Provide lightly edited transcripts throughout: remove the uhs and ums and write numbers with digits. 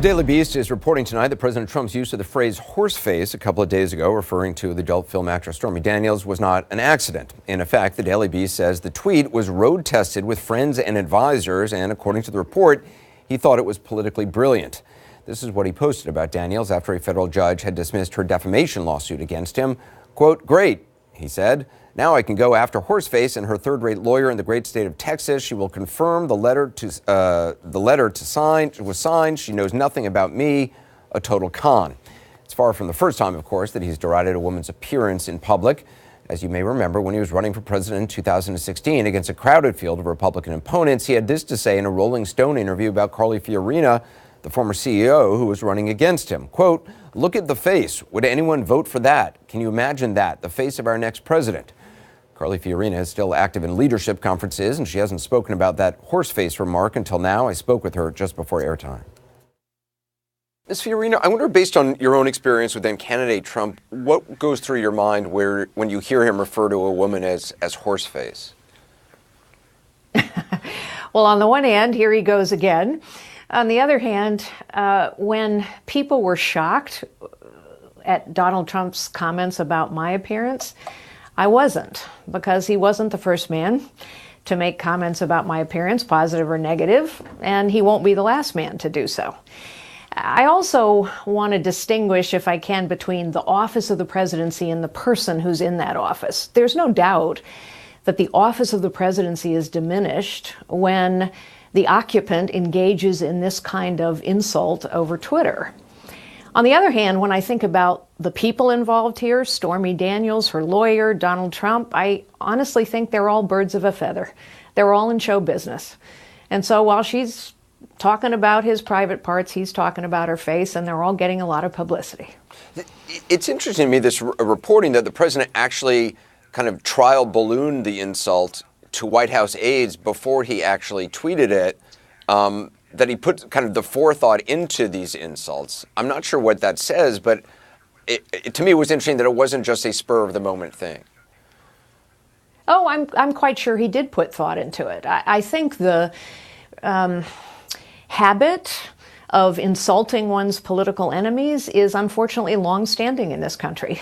The Daily Beast is reporting tonight that President Trump's use of the phrase horseface a couple of days ago, referring to the adult film actress Stormy Daniels, was not an accident. In effect, the Daily Beast says the tweet was road tested with friends and advisors, and according to the report, he thought it was politically brilliant. This is what he posted about Daniels after a federal judge had dismissed her defamation lawsuit against him. Quote, "Great," he said. "Now I can go after Horseface and her third-rate lawyer in the great state of Texas. She will confirm the letter was signed. She knows nothing about me. A total con." It's far from the first time, of course, that he's derided a woman's appearance in public. As you may remember, when he was running for president in 2016 against a crowded field of Republican opponents, he had this to say in a Rolling Stone interview about Carly Fiorina, the former CEO who was running against him. Quote, "Look at the face. Would anyone vote for that? Can you imagine that? The face of our next president." Carly Fiorina is still active in leadership conferences, and she hasn't spoken about that horseface remark until now. I spoke with her just before airtime. Ms. Fiorina, I wonder, based on your own experience with then candidate Trump, what goes through your mind when you hear him refer to a woman as horseface? Well, on the one hand, here he goes again. On the other hand, when people were shocked at Donald Trump's comments about my appearance, I wasn't, because he wasn't the first man to make comments about my appearance, positive or negative, and he won't be the last man to do so. I also want to distinguish, if I can, between the office of the presidency and the person who's in that office. There's no doubt that the office of the presidency is diminished when the occupant engages in this kind of insult over Twitter. On the other hand, when I think about the people involved here, Stormy Daniels, her lawyer, Donald Trump, I honestly think they're all birds of a feather. They're all in show business. And so while she's talking about his private parts, he's talking about her face, and they're all getting a lot of publicity. It's interesting to me, this reporting that the president actually kind of trial ballooned the insult to White House aides before he actually tweeted it. That he put kind of the forethought into these insults. I'm not sure what that says, but to me it was interesting that it wasn't just a spur of the moment thing. Oh, I'm quite sure he did put thought into it. I think the habit of insulting one's political enemies is unfortunately longstanding in this country.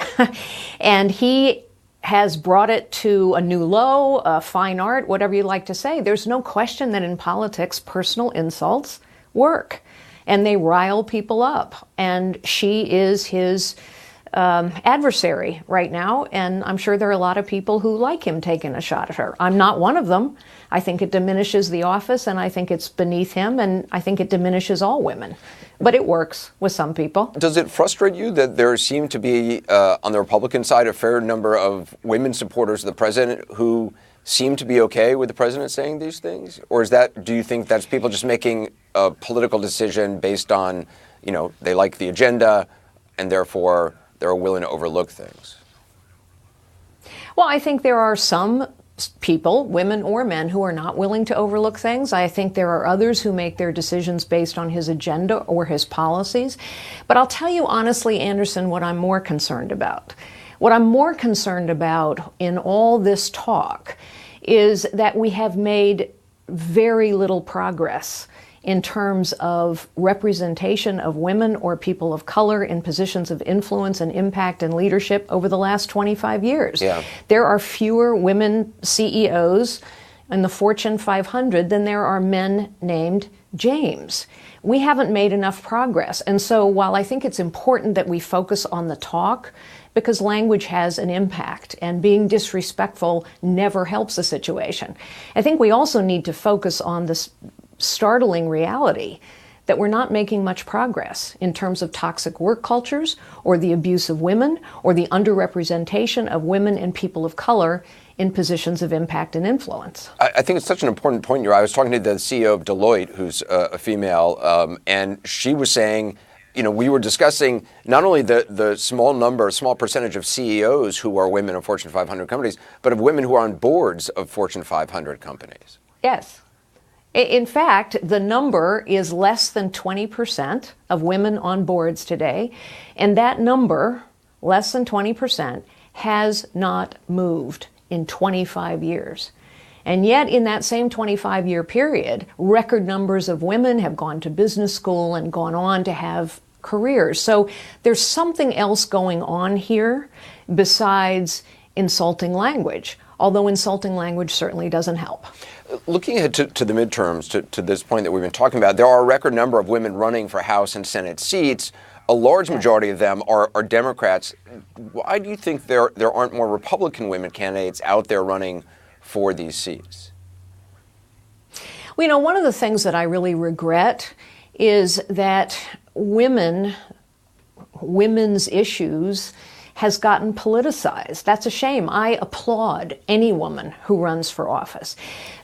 And he has brought it to a new low, fine art, whatever you like to say. There's no question that in politics, personal insults work, and they rile people up. And she is his adversary right now, and I'm sure there are a lot of people who like him taking a shot at her. I'm not one of them. I think it diminishes the office, and I think it's beneath him, and I think it diminishes all women. But it works with some people. Does it frustrate you that there seem to be, on the Republican side, a fair number of women supporters of the president who seem to be okay with the president saying these things? Or do you think that's people just making a political decision based on, they like the agenda and therefore they're willing to overlook things? Well, I think there are some people, women or men, who are not willing to overlook things. I think there are others who make their decisions based on his agenda or his policies. But I'll tell you honestly, Anderson, what I'm more concerned about. What I'm more concerned about in all this talk is that we have made very little progress in terms of representation of women or people of color in positions of influence and impact and leadership over the last 25 years. Yeah. There are fewer women CEOs in the Fortune 500 than there are men named James. We haven't made enough progress. And so while I think it's important that we focus on the talk, because language has an impact, and being disrespectful never helps the situation, I think we also need to focus on this startling reality that we're not making much progress in terms of toxic work cultures or the abuse of women or the underrepresentation of women and people of color in positions of impact and influence. I think it's such an important point here. I was talking to the CEO of Deloitte, who's a female, and she was saying, we were discussing not only the small percentage of CEOs who are women of Fortune 500 companies, but of women who are on boards of Fortune 500 companies. Yes. In fact, the number is less than 20% of women on boards today, and that number, less than 20%, has not moved in 25 years. And yet, in that same 25-year period, record numbers of women have gone to business school and gone on to have careers. So there's something else going on here besides insulting language, although insulting language certainly doesn't help. Looking ahead to the midterms, to this point that we've been talking about, there are a record number of women running for House and Senate seats. A large majority of them are Democrats. Why do you think there aren't more Republican women candidates out there running for these seats? Well, you know, one of the things that I really regret is that women's issues has gotten politicized. That's a shame. I applaud any woman who runs for office.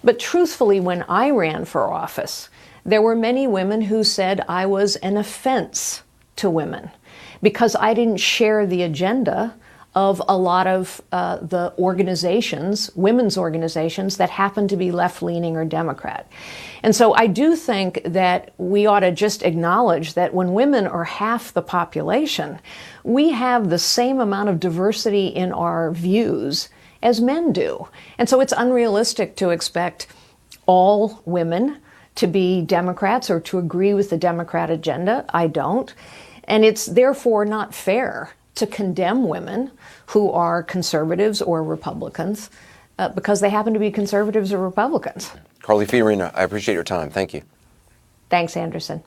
But truthfully, when I ran for office, there were many women who said I was an offense to women because I didn't share the agenda of a lot of the organizations, women's organizations, that happen to be left-leaning or Democrat. And so I do think that we ought to just acknowledge that when women are half the population, we have the same amount of diversity in our views as men do. And so it's unrealistic to expect all women to be Democrats or to agree with the Democrat agenda. I don't. And it's therefore not fair to condemn women who are conservatives or Republicans because they happen to be conservatives or Republicans. Carly Fiorina, I appreciate your time. Thank you. Thanks, Anderson.